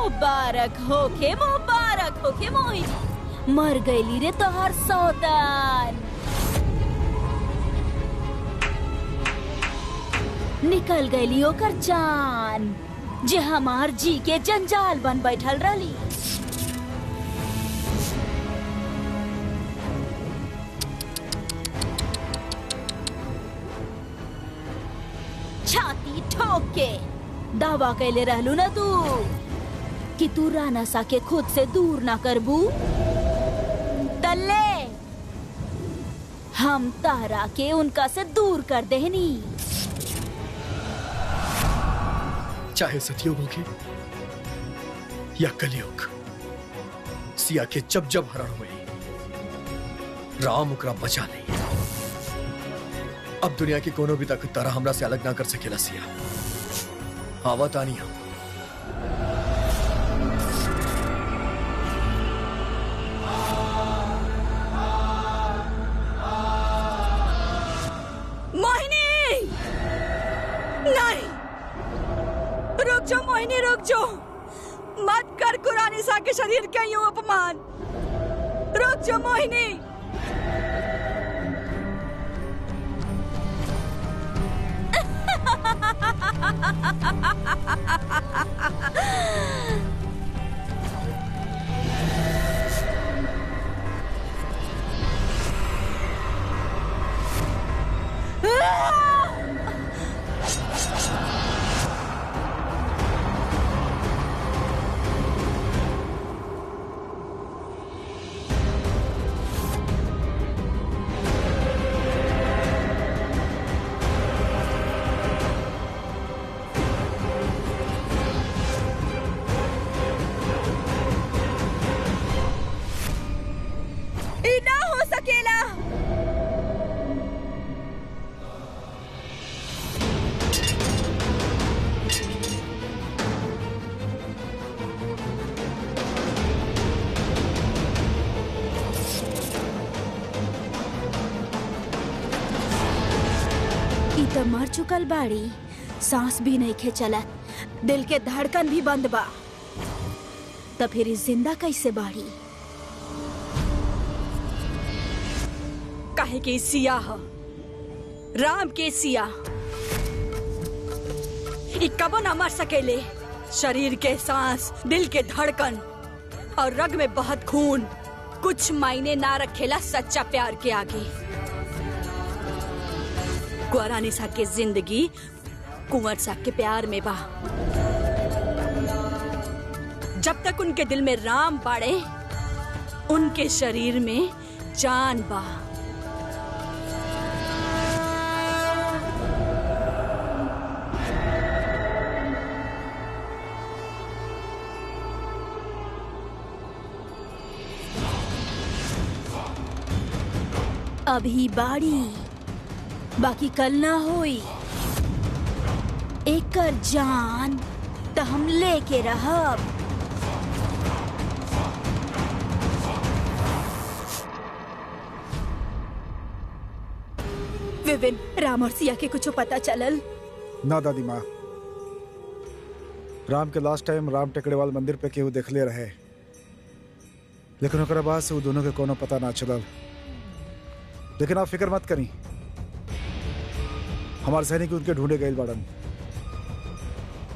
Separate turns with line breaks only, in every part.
मुबारक होके मोहिनी। मर गईली रे तोहर सौतान। निकल गईली ओकर जान, जे हमार जी के जंजाल बन बैठल रही। छाती ठोक के दावा कैले रहलू ना तू कि तू राना सा के खुद से दूर ना करबू। तल्ले हम तारा के उनका से दूर कर देनी।
चाहे सतयुग होगी या कलयुग, सिया के जब जब हरण हुई राम ओकरा बचा नहीं। अब दुनिया की कोनो भी ताकत तारा हमरा से अलग ना कर सकेला सिया। आवत आनी हम।
मोहिनी नहीं, रुक जाओ मोहिनी, रुक जाओ। मत कर कुरानिसा के शरीर का यूं अपमान। रुक जाओ मोहिनी। तो मर चुकल बाड़ी, सांस भी नहीं खेचलत, दिल के धड़कन भी बंद बा। तो फिर इस जिंदा कैसे बाड़ी? काहे के सिया ह, राम के सिया। कबो ना मर सकेले। शरीर के सांस, दिल के धड़कन और रग में बहत खून कुछ मायने ना रखेला सच्चा प्यार के आगे। कुंवरानी साहब की जिंदगी कुंवर साहब के प्यार में बा। जब तक उनके दिल में राम बाड़े, उनके शरीर में जान बा। अभी बाड़ी, बाकी कल ना होई। एक कर जान तो हम लेके रहब। विविन, राम और सिया के कुछ पता चलल?
ना दादी माँ, राम के लास्ट टाइम राम टेकड़ेवाल मंदिर पे केहू देखले रहे, लेकिन ओकरा बाद से वो दोनों के कोनो पता ना चलल। लेकिन आप फिक्र मत करी, हमारे सैनिक उनके ढूंढे गए बाड़न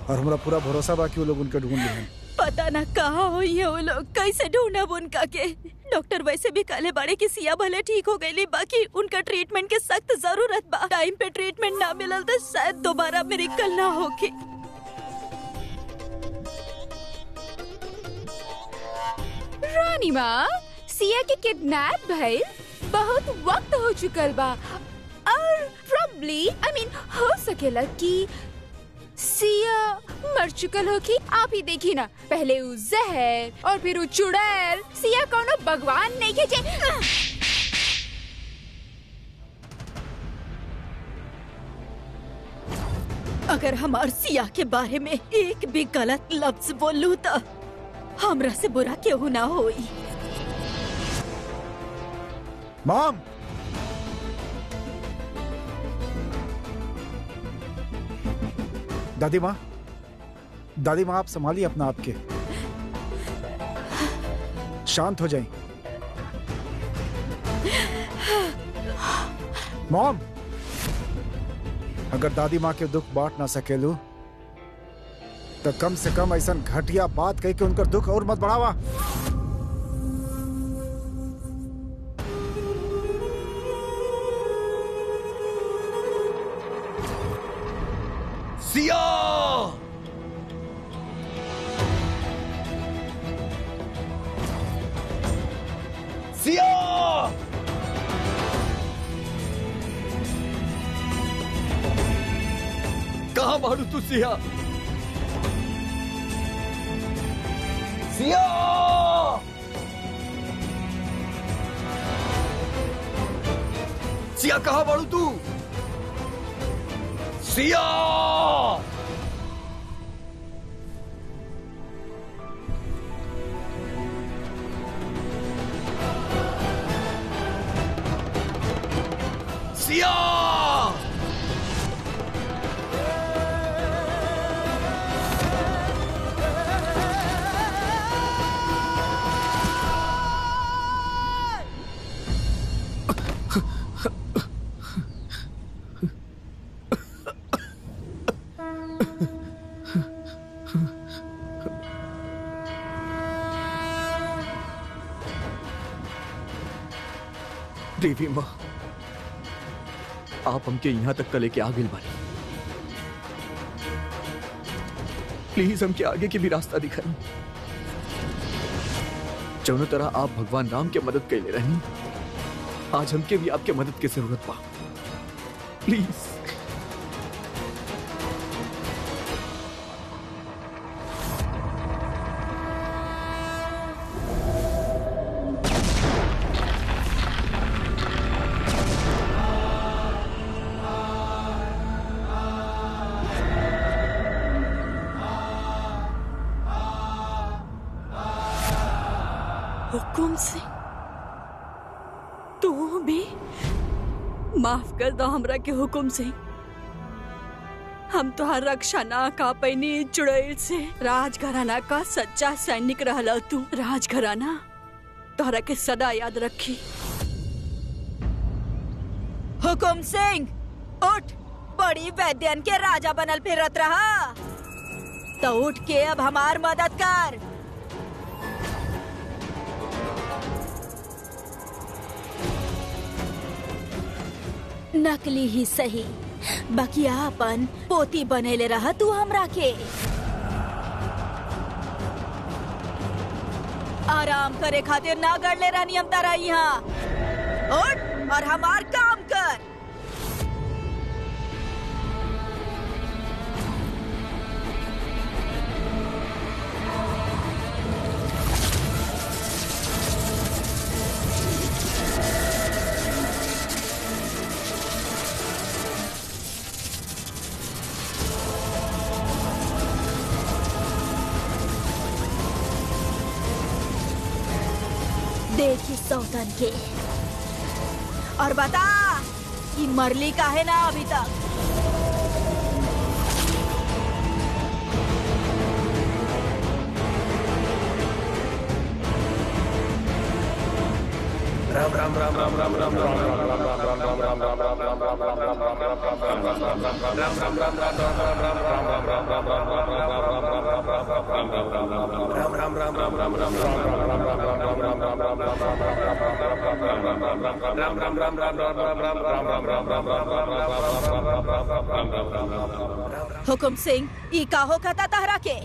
और हमारा पूरा भरोसा बा कि वो लोग उनके ढूंढ लिए।
पता ना कहाँ हुई है वो लोग, कैसे ढूंढब उनका के। डॉक्टर वैसे भी काले बाड़े की सिया भले ठीक हो गई, बाकी उनका ट्रीटमेंट के सख्त जरूरत बा। टाइम पे ट्रीटमेंट ना मिलल तो शायद दोबारा मिरेकल ना होके।
रानी माँ, सिया के किडनैप भइल बहुत वक्त हो चुकल बा और प्रॉब्ली हो सकेला कि सिया मर चुकल हो कि आप ही देखी ना, पहले उ जहर और फिर उ चुड़ैल। सिया कोनो भगवान नहीं के
अगर हमार सिया के बारे में एक भी गलत लफ्ज बोलूं तो हमरा से बुरा केहू ना होई।
मॉम, दादी माँ, आप संभालिए अपना आप के। शांत हो जाएं। मॉम, अगर दादी माँ के दुख बांट ना सकेलू तो कम से कम ऐसा घटिया बात कही कि उनका दुख और मत बढ़ावा।
सिया! सिया! कहाँ बाड़ू तू सिया? सिया! सिया कहाँ बाड़ू तू? सिया! सिया! देवी माँ, आप हमके यहां तक लेके आ गए बानी। प्लीज हमके आगे के भी रास्ता दिखाई। जौनो तरह आप भगवान राम के मदद कैले रहनी, आज हमके भी आपके मदद की जरूरत बा। प्लीज।
हुकुम सिंह, तू भी माफ कर दो हमरा के हुकुम सिंह। हम तोहार रक्षा ना का पैनी चुड़ैल से। राजघराना का सच्चा सैनिक रहला तू। राजघराना तोहरा के सदा याद रखी। हुकुम सिंह, उठ। बड़ी वैद्यन के राजा बनल फिरत रहा तो उठ के अब हमार मदद कर। नकली ही सही, बकिया अपन पोती बनेले रहा तू हमरा के। आराम करे खातिर ना गड़ले रहनी हम तारा यहाँ। उठ और हमार काम कर। देखी सौतन के और बता कि मरली का है ना अभी तक।
राम राम राम राम राम राम राम
हुकुम सिंह, ई का हो खाता तहरा के?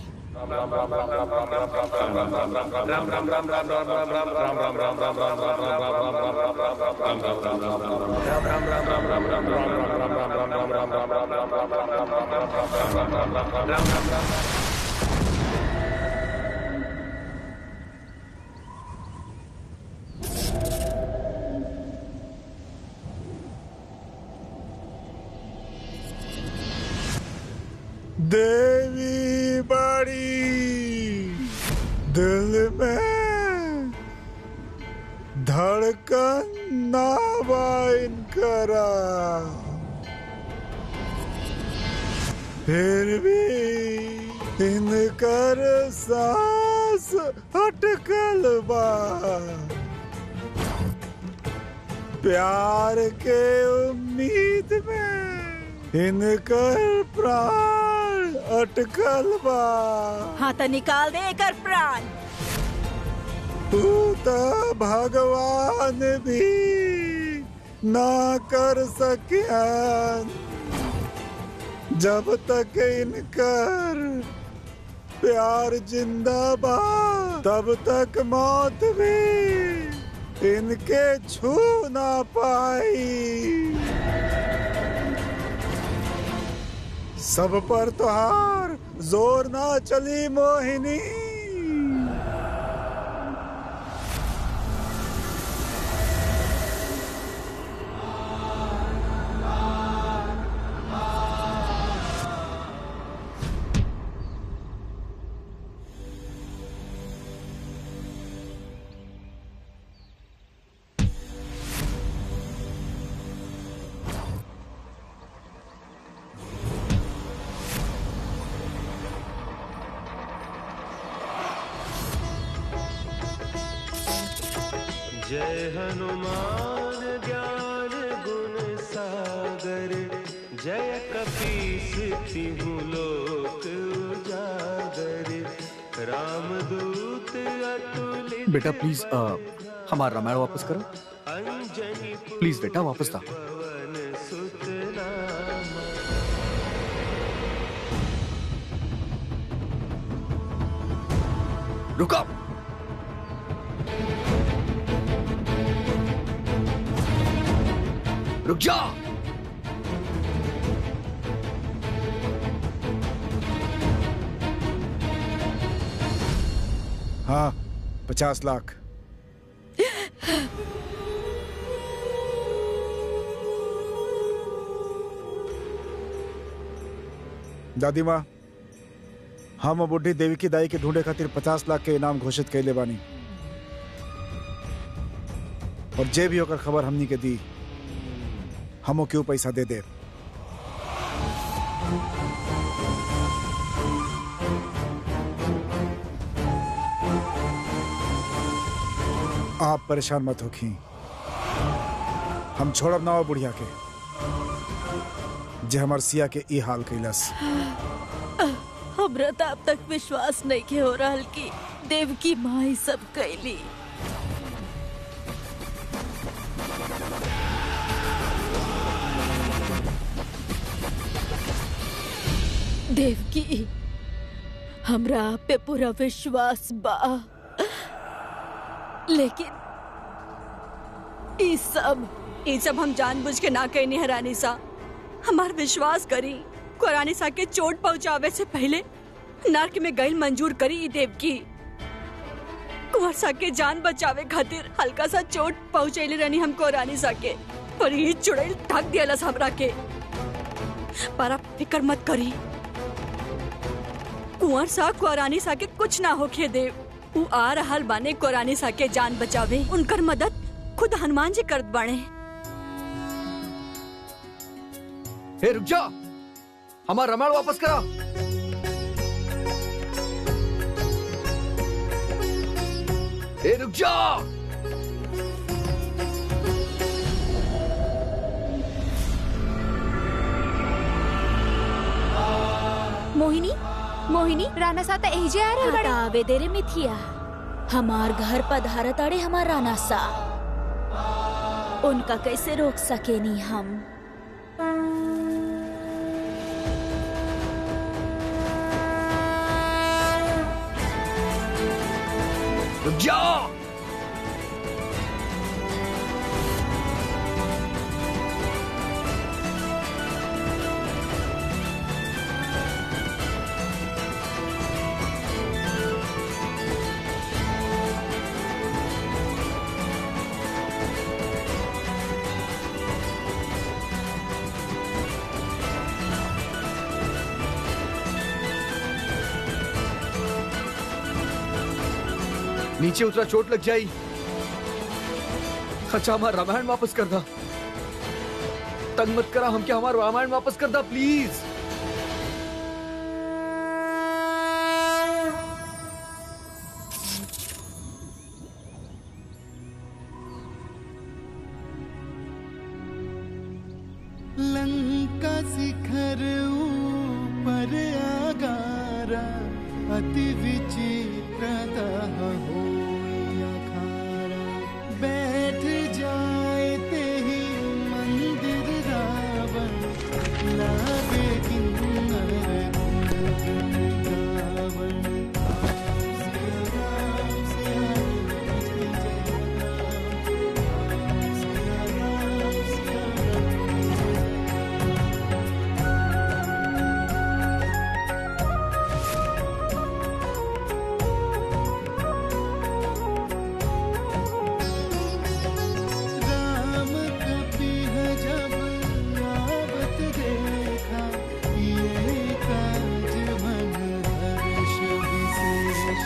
देवी बड़ी दिल में धड़कन ना बाइन करा, फिर भी इनकर सांस सांस अटकल बा, प्यार के उम्मीद में इनकर प्राण अटकल बा।
हाँ तो निकाल दे एकर प्राण।
तू तो भगवान भी ना कर सकियन, जब तक इनकर प्यार जिंदा बा तब तक मौत भी इनके छू ना पाई। सब पर तुहार जोर ना चली मोहिनी।
जय हनुमान ज्ञान गुण सागर, जय कपीस तिहु लोक उजागर, रामदूत अतुलित।
बेटा प्लीज हमारा रामायण वापस करो
अंजनी
प्लीज बेटा, वापस था।
पवन सुत नामा।
रुको, रुक जा।
हाँ 50 लाख। दादी माँ, हम बुढ़ी देवी की दाई के ढूंढे खातिर 50 लाख के इनाम घोषित कैले बानी, और जे भी होकर खबर हमनी के दी हमो क्यों पैसा दे दे। आप परेशान मत होखी, हम छोड़ब ना हो बुढ़िया के जे हमार सिया के ई हाल कैलस।
हमरा तो अब तक विश्वास नहीं के हो रहा कि देव की माँ ही सब कैली। देव की हमरा आप पे पूरा विश्वास बा, लेकिन
ये सब हम जानबूझ के ना कहनी है रानी सा। हमार विश्वास करी, कुरानी सा के चोट पहुंचावे से पहले नर्क में गईल मंजूर करी। ई देव की कुंवर सा के जान बचावे खातिर हल्का सा चोट पहुंचैले रहनी हमको रानी सा के, पर ये चुड़ैल ठग दियलस हमरा के। पर आप फिक्र मत करी, कुंवर सा कुरानी सा के कुछ ना होखे देव। वो आ रहल बाने कुरानी सा के जान बचावे, उनकर मदद खुद हनुमान जी करत बाणे।
हे रुक जा, हमारा रामायण वापस करा। हे रुक जा।
मोहिनी, मोहिनी, राणा सा त एजे आ रहल बाड़े।
आवे देरे मिथिया, हमार घर पधार ताड़े हमार राना सा, उनका कैसे रोक सकेनी हम।
रुक जा। नीचे उतरा, चोट लग जाई। अच्छा हमारा रामायण वापस कर दा, तंग मत करा हम, क्या हमारा रामायण वापस कर दा प्लीज।
विचित्रता होई अखाड़ा बैठ जाए ते ही मंदिर रावण लागे किन्नर रावण राम कपिह जब आवत देखा ये काज मन हर्ष विशेष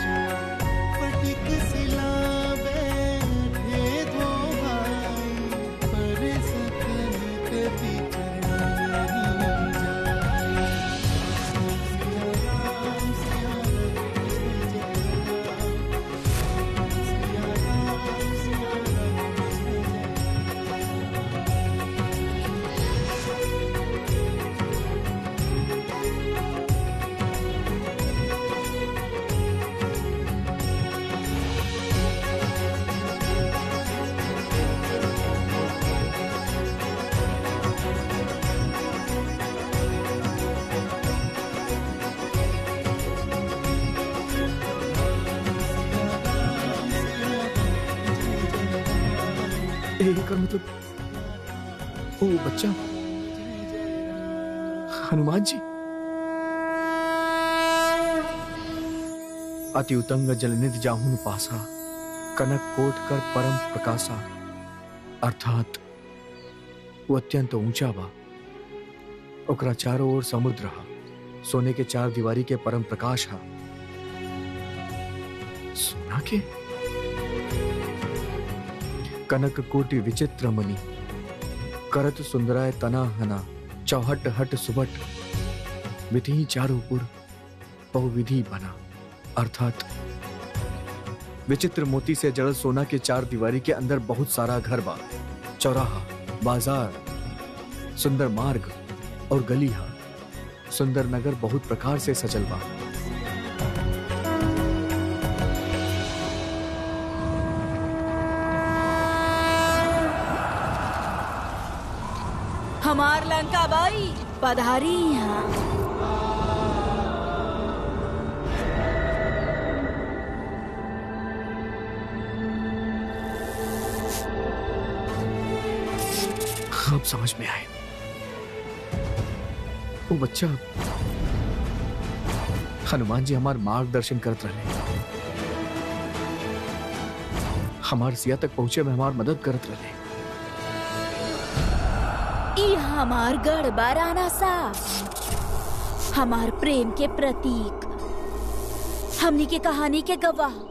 फटिक सिला बैठे दो भाई पर सकल कपि चरण जाए सिया राम सिया
एकर मतलब ओ बच्चा हनुमान जी। अति उतंग जलनिधि जाहुन पासा कनक कोट कर परम प्रकाशा। अर्थात वो अत्यंत ऊंचा बा, ओकरा चारों ओर समुद्र हा, सोने के चार दीवारी के परम प्रकाश हा। सोना के कनक कोटि विचित्र मणि करत सुंदराय तना हना चौहट हट सुबट विधि चारुपुर बहुविधि बना। अर्थात विचित्र मोती से जड़ल सोना के चार दीवारी के अंदर बहुत सारा घर बा, चौराहा, बाजार, सुंदर मार्ग और गली हा। सुंदर नगर बहुत प्रकार से सजल बा।
हमार लंका बाई पधारी यहाँ।
अब समझ में आए। वो बच्चा हनुमान जी हमार मार्गदर्शन करत रहे, हमार सिया तक पहुंचे में हमार मदद करत रहे।
ई हमार गढ़ बाराना सा, हमार प्रेम के प्रतीक, हमनी के कहानी के गवाह।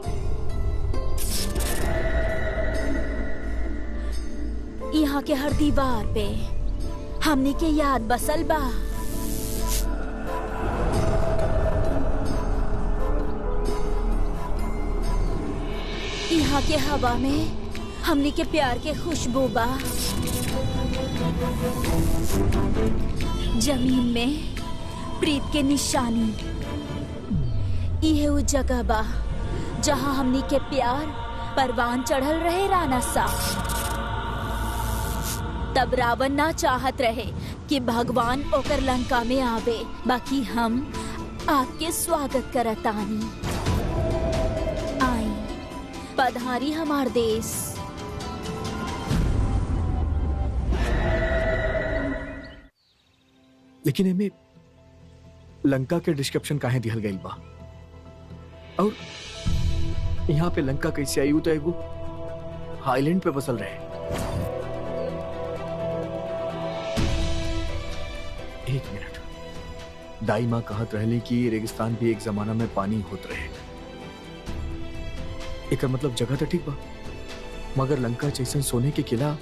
यहाँ के हर दीवार पे हमनी के याद बसल बा। यहाँ के हवा में हमनी के प्यार के खुशबू बा। जमीन में प्रीत के निशानी। इहे वो जगह बा जहाँ हमनी के प्यार परवान चढ़ल रहे राना सा। तब रावण ना चाहत रहे कि भगवान ओकर लंका में आवे, बाकी हम आपके स्वागत करतानी। आई पधारी हमार देश।
लेकिन एमे लंका के डिस्क्रिप्शन काहे दिहल गइल बा, और यहाँ पे लंका कैसे आई? तो एगो आइलैंड पे बसल रहे। एक मिनट, दाई माँ कहत रहली कि रेगिस्तान भी एक जमाना में पानी होत रहे। एकर मतलब जगह तो ठीक बा, मगर लंका जैसन सोने के किला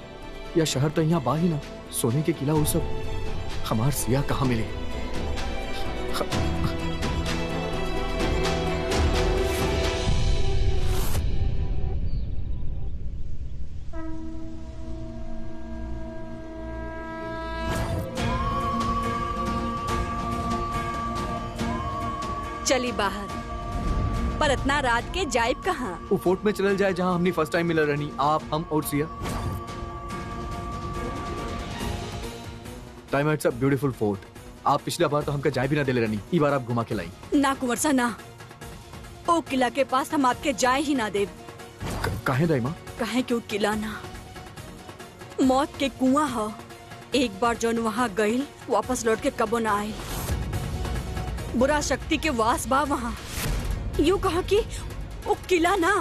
या शहर तो यहाँ बा ही ना। सोने के किला वो सब हमार सिया कहाँ मिले?
चली बाहर। पर इतना रात के जाइब कहाँ?
वो फोर्ट में चलल जाए जहाँ हमने फर्स्ट टाइम मिलल रहनी, आप, हम और Siya. Time it's a beautiful fort. आप पिछला बार तो हमका जाए भी ना दिले रहनी, ई बार आप घुमा के लाई।
ना कुंवर सा ना, ओ किला के पास हम आपके जाए ही ना देव।
काहे दाइमा?
कहे क्यों किला ना, मौत के कुआं ह। एक बार जौन वहाँ गईल वापस लौट के कबो ना आए। बुरा शक्ति के वास बा वहाँ। यूं कहा कि वो किला ना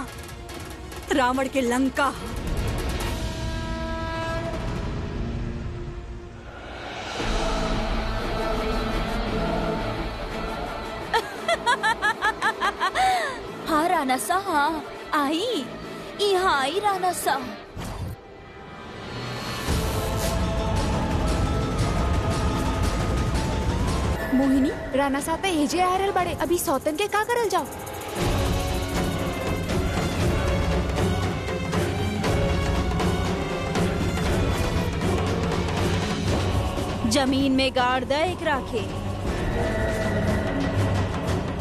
रावण के लंका ह।
हाँ राणा सा, हाँ आई, यहाँ आई राणा सा।
मोहिनी, राणा साहब पे हेजे आ रहल बड़े, अभी सौतन के का करल जाओ?
जमीन में गाड़ दे एक राखे।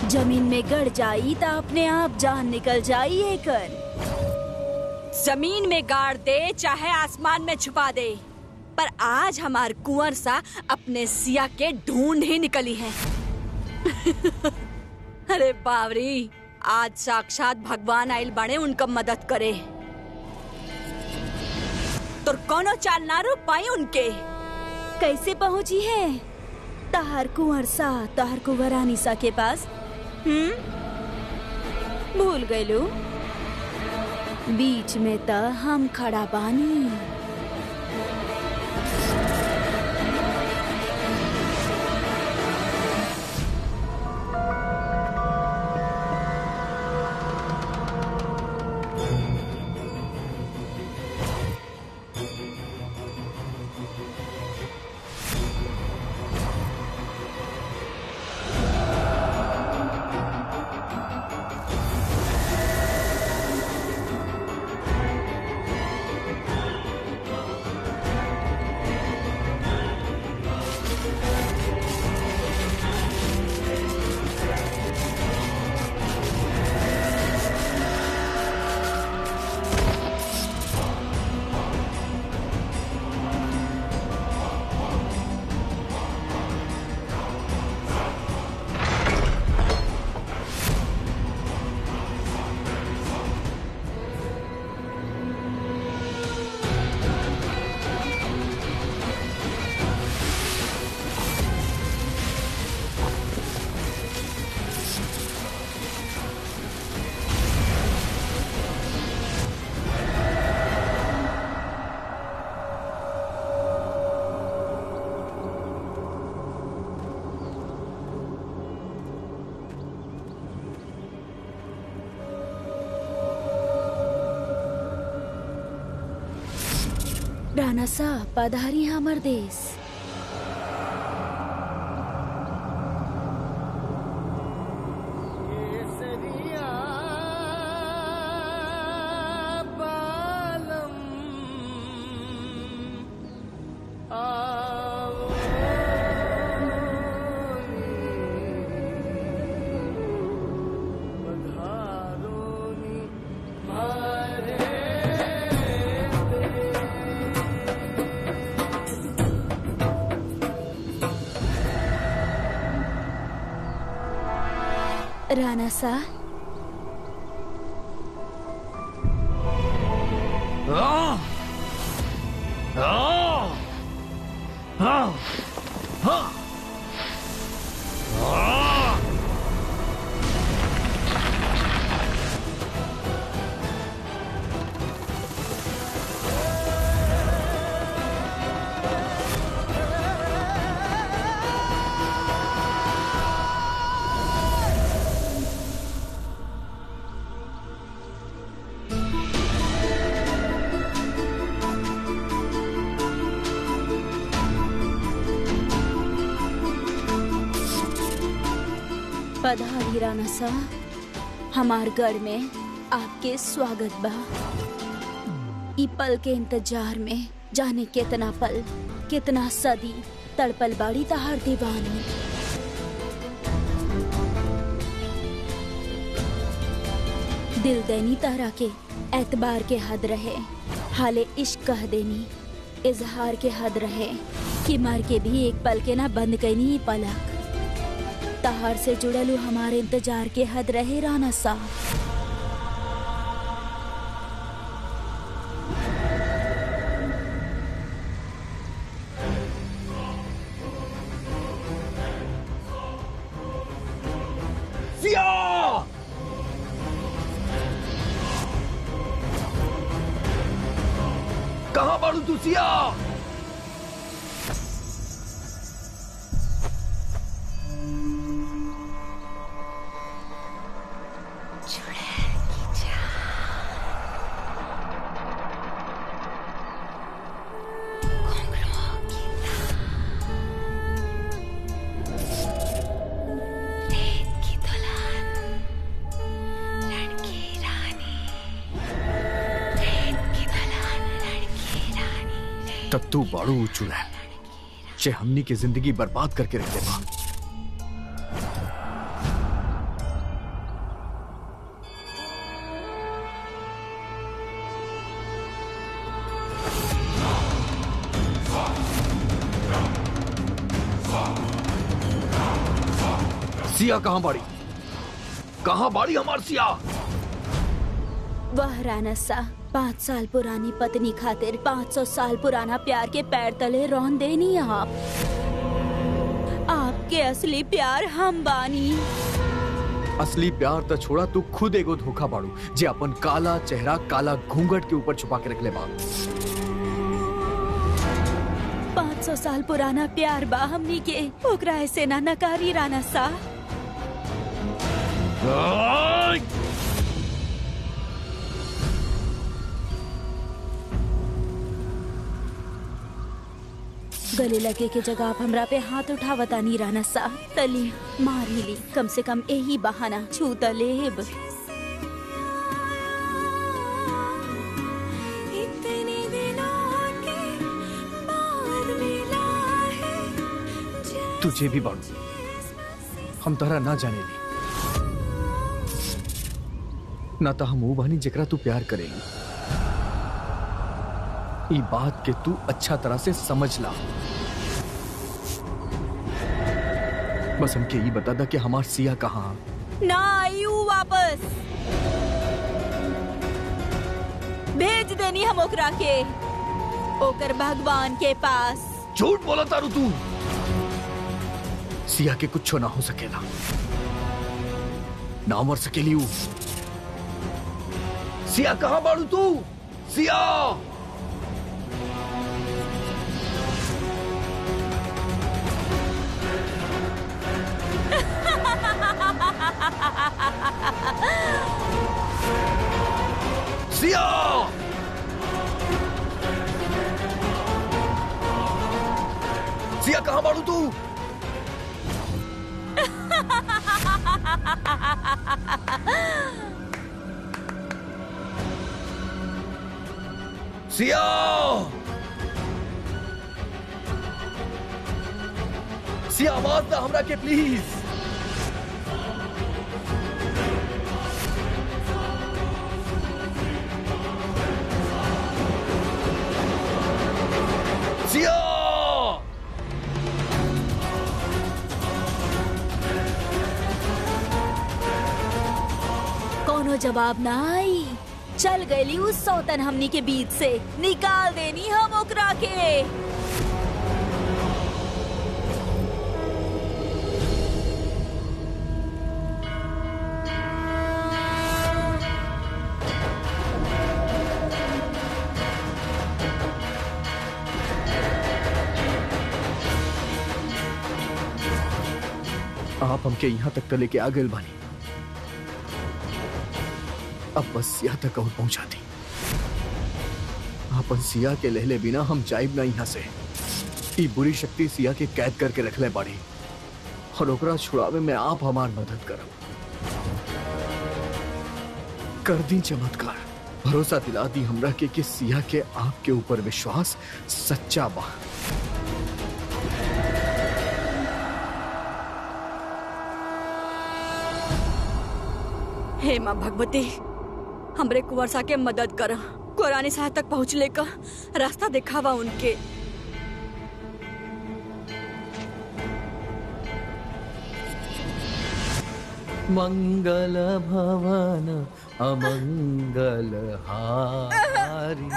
जमीन में गड़ जाई तो अपने आप जान निकल जाई एकर।
जमीन में गाड़ दे चाहे आसमान में छुपा दे, पर आज हमार कुंवर सा अपने सिया के ढूंढ ही निकली है। अरे बावरी, आज साक्षात भगवान आइल बाणे उनका मदद करे। तो कोनो चाल ना रो पाई उनके।
कैसे पहुंची है तहार कुंवर सा, तहार कुंवरानी सा के पास? भूल गयलू, बीच में त हम खड़ा बानी। राणा सा, पधारी हमर देश। राणा सा, पधारी राणा सा, हमार घर में आपके स्वागत बा। ई पल के इंतजार में जाने कितना पल, कितना सदी तड़पल बाड़ी तहार दीवानी। दिल देनी तारा के एतबार के हद रहे, हाले इश्क कह देनी इजहार के हद रहे कि मर के भी एक पल के ना बंद कैनी पलक। तहार से जुड़लू हमारे इंतजार के हद रहे राना सा।
कहाँ बाड़ू तू सिया? तब तू बाड़ू चुड़ा चे हमनी की जिंदगी बर्बाद करके रख दे। सिया कहां बाड़ी? कहां बाड़ी हमार सिया?
वह राना सा 5 साल पुरानी पत्नी खातिर 500 साल पुराना प्यार के पैर तले रौन देनी आप। आपके असली प्यार हम बानी।
असली प्यार तो छोड़ा, तू खुद एगो धोखा बाड़ू जे अपन काला चेहरा काला घूंघट के ऊपर छुपा के रख ले बा।
500 साल पुराना प्यार बा हमनी के, ओकरा ऐसे ना नकारी राना सा। गले लगे के जगह आप हमरा पे हाथ उठावता नी राना सा। तली मार ली, कम से कम यही बहाना छू तलेब।
तुझे भी बाड़ू हम तहरा ना जाने ली, ना तो हम वो बानी जेकरा तू प्यार करेगी। ई बात के तू अच्छा तरह से समझ ला। बस हमके ये बता दा कि हमार सिया कहाँ?
ना आई वापस भेज देनी हम ओकरा के, ओकर भगवान के पास।
झूठ बोला तारू तू। सिया के कुछ ना हो सकेला, ना मर सकेली ऊ। सिया कहाँ बाड़ू तू? सिया सिया सिया कहाँ बाड़ू तू? सिया सिया आवाज दा हमरा के प्लीज। सिया
कोनो जवाब ना आई। चल गई उस सौतन हमनी के बीच से, निकाल देनी हम ओकरा के।
आप हमके यहाँ तक तो लेके आ गए बानी, अब बस सिया तक और पहुंचा दी। आपन सिया के लहले बिना हम जाइब ना यहाँ से। ई बुरी शक्ति सिया के कैद करके रख ले बाड़ी, और ओकरा छुड़ावे में आप हमार मदद करब। कर दी चमत्कार, भरोसा दिला दी हमरा के कि सिया के आपके ऊपर विश्वास सच्चा बा।
हे माँ भगवती, हमरे कुंवर सा के मदद कर, कुरानी साहब तक पहुँचले का रास्ता दिखावा उनके।
मंगल भवन अमंगल हारी,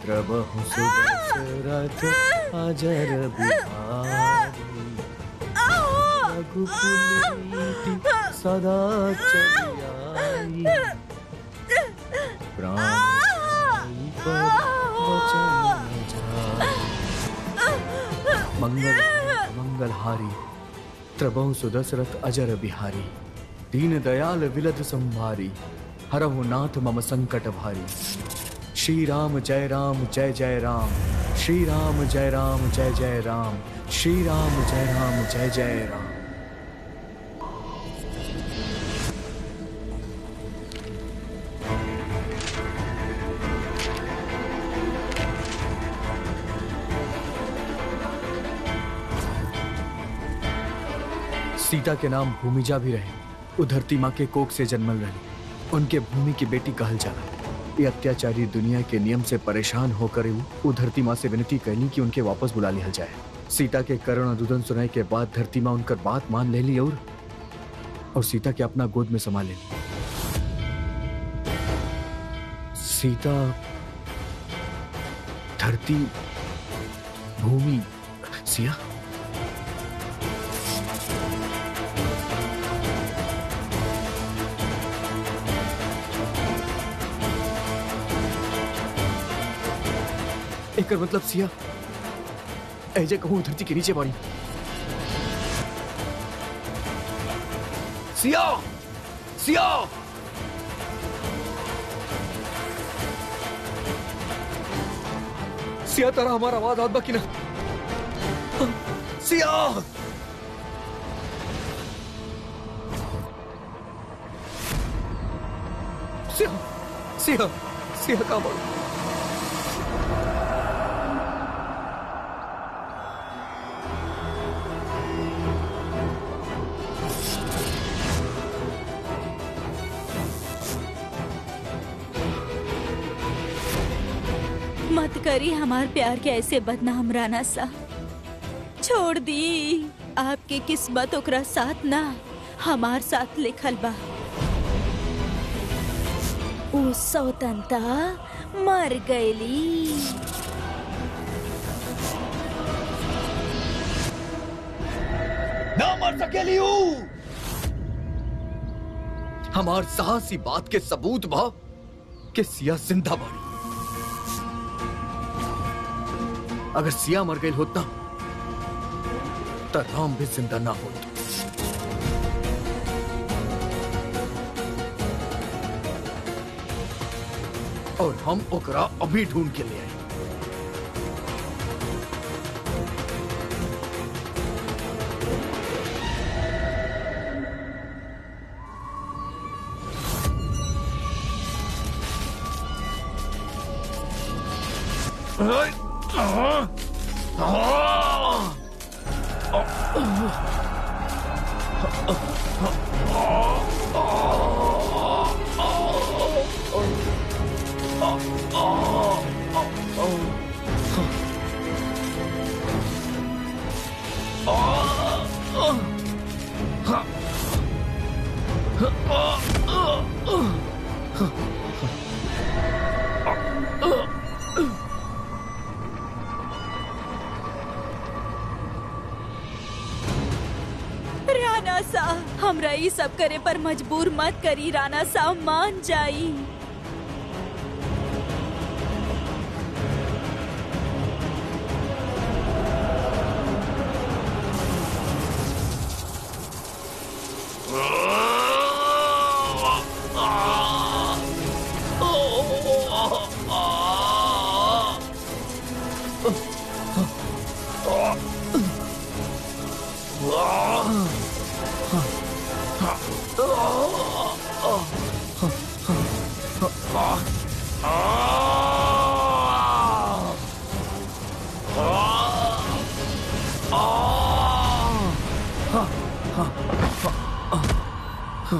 प्रभु सुदशरथ अजर बिहारी, रघुकुल सदा चली आई, प्राण पर वचन जाई। मंगल मंगलहारी, त्रबहु सुदशरथ अजर बिहारी, दीन दयाल विलध संभारी, हरहु नाथ मम संकट भारी। श्री राम जय राम, श्री राम जय राम जय जय राम, श्री राम जय जय राम। सीता के नाम भूमिजा भी रहे। वो धरती माँ के कोख से जन्मल रही। उनके भूमि की बेटी कहल जाला। ये अत्याचारी दुनिया के नियम से परेशान होकर वो धरती माँ से विनती करनी कि उनके वापस बुला लिया जाए। सीता के करुण रुदन सुनाई के बाद धरती माँ उनकर बात मान ले ली और सीता के अपना गोद में समा ले ली। सीता धरती भूमि सिया एक मतलब सिया ऐजे कहूं धरती के नीचे बाड़ी। सिया सिया सिया तारा हमारा आवाज आत बाकी ना। सिया सिया सिया सिया कहां बाड़ी?
मत करी हमार प्यार के ऐसे बदनाम राना सा। छोड़ दी, आपकी किस्मत ओकरा साथ ना हमार साथ लिखल बा। उ सौतनता मर गईली।
ना मर सकेली हूँ। हमार साहसी बात के सबूत बा कि सिया जिंदा बाड़ी। अगर सिया मर गई होता तो राम भी जिंदा ना होता। और हम ओकरा अभी ढूंढ के ले आए।
राना सा, हमरा ई सब करे पर मजबूर मत करी। राना सा मान जाई।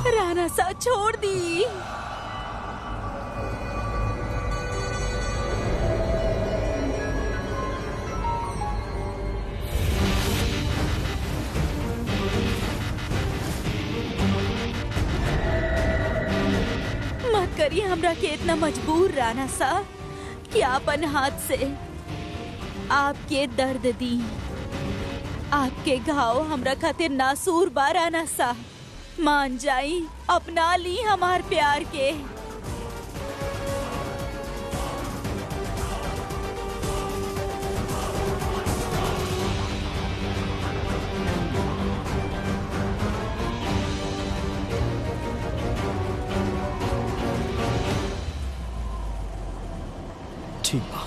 राना सा छोड़ दी। करी हमरा के इतना मजबूर राना सा कि आपन हाथ से आपके दर्द दी। आपके घाव हमरा खातिर नासूर बा राना सा। मान जाई, अपना ली हमार प्यार के।
ठीक बा।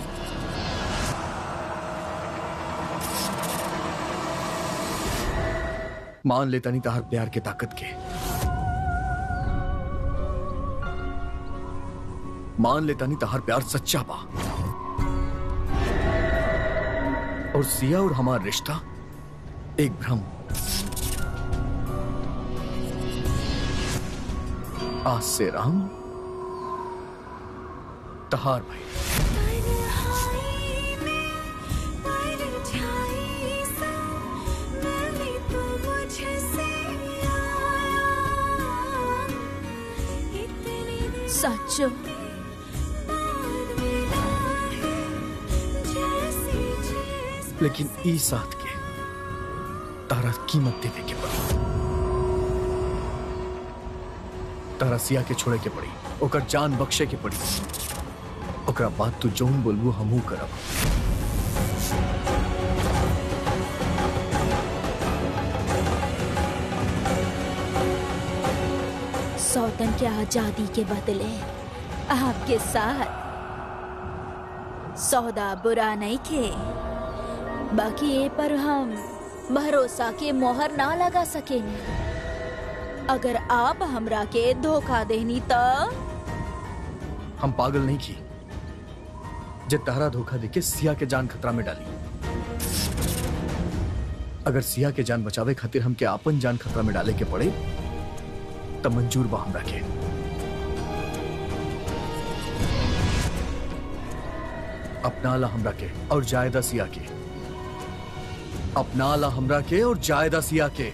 मान लेता नहीं तहार प्यार के ताकत के। मान लेता नहीं तहार प्यार सच्चा बा। और सिया और हमारा रिश्ता एक भ्रम। आज से राम तहार भाई।
सच
लेकिन ई साथ के तारा कीमत देवे के पड़ी। तारा सिया के छोड़े के पड़ी, ओकर जान बख्शे के पड़ी। ओकरा बात तू जौन बोलबू हमहू करब।
सौतन के आजादी के बदले आपके साथ सौदा बुरा नहीं थे। बाकी ये पर हम भरोसा के मोहर ना लगा सकेनी। अगर आप हमरा के धोखा देनी तो
हम पागल नहीं की जे तारा धोखा देके सिया के जान खतरा में डाली। अगर सिया के जान बचावे खातिर हमके आपन जान खतरा में डाले के पड़े तब मंजूर बा हमरा के। अपना ला हमरा के और जायदा सिया के। अपना ला हमरा के और जायदा सिया के।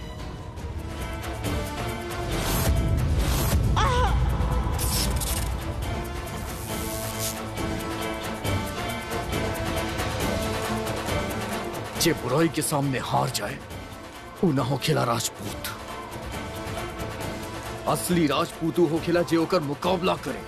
जे बुराई के सामने हार जाए वो ना हो खेला राजपूत। असली राजपूत हो खेला जे ओकर मुकाबला करे।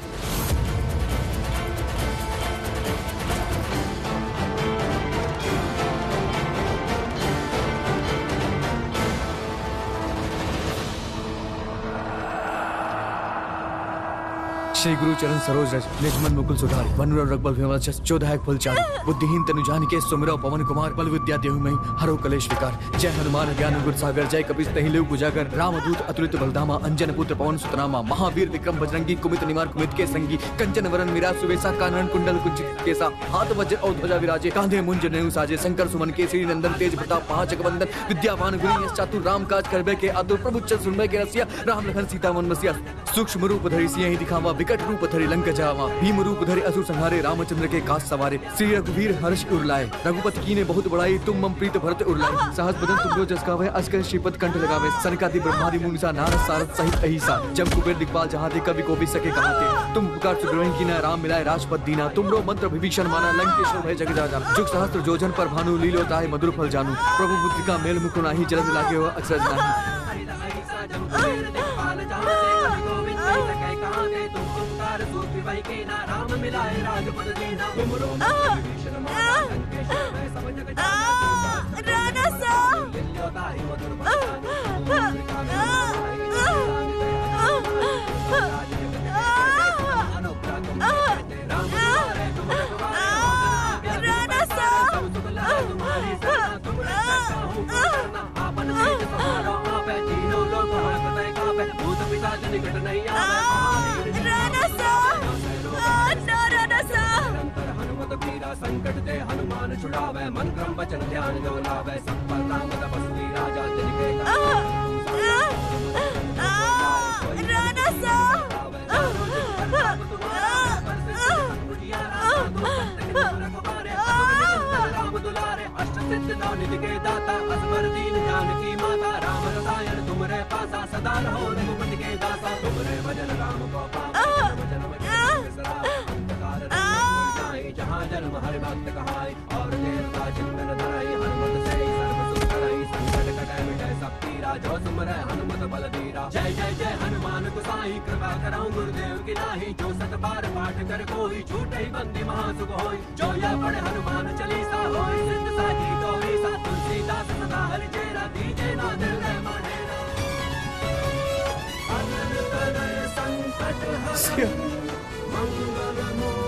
श्री गुरु चरण सरोज रज निजमन मुकुल सुधारी वनुर रगबल विमल जस चौदह फुल चारु बुद्धिहीन तनु जानिके सुमिरो पवन कुमार बल विद्या देहु में हरो कलेश विकार। जय हनुमान ज्ञान गुण सागर जय कपीस तहि लेव उजागर रामदूत अतुलित बलधामा अंजन पुत्र पवन सुतनामा महावीर विक्रम बजरंगी कुमित निवार कुमित के संगी कंचन वरन मीरा सुवेसा कानन कुंडल कुंचित केसा हाथ वज्र और ध्वजा विराजे कांधे मुंज नेउ साजे शंकर सुमन केसरी नंदन तेज प्रताप महाजगवंदन विद्यावान गुणी चातुर राम काज करबे के अतुर प्रभु चल सुनबे के रसिया राम लखन सीता मन बसिया सूक्ष्म रूप धरि सियहि दिखावा विकट रूप धरि लंक जावा भीम रूप धरि असुर संहारे रामचंद्र के काज सवारे श्री रघुवीर हर्ष उरलाए रघुपति कीने बहुत बड़ाई तुम मम प्रीत भरत उरलाए सहस बदन तुमरो जस गावे असकर श्रीपद कंठ लगावे सनकादि ब्रह्मादि मुनिसा नारद सारद सहित अहिसा जब कुबेर दिक्पाल जहाँ दे कवि को भी सके कहाते तुम पुकार सुग्रीव कीना राम मिलाए राजपद दीना तुमरो मंत्र विभीषण माना लंकेश्वर भय जग जाना जुग सहस्त्र जोजन पर भानु लीलो ताहि मधुर फल जानू प्रभु बुद्धिका मेल मुख नाही जलद लागे हो अक्षर नाही।
संकट दे हनुमान छुड़ावे मन क्रम वचन ध्यान जो लावे सब पर राम तपस्वी राजा तिनके राणा सा राम दुलारे अष्ट सिद्ध नौ निधि के दाता असवर दीन जानकी माता राम रसायन तुमरे पासा सदा रहो रघुपति के दासा तुमरे भजन राम को पावे जो सत बार पाठ कर कोई छूटे बंदी महासुख होई जो या पढ़े हनुमान चालीसा होई सिद्ध साकी गौरी सा तुलसीदास सदा हरि चेरा दीजे ना दिल है मानेरा अनंत तनय संकट हरण
सिया
मंगल मूल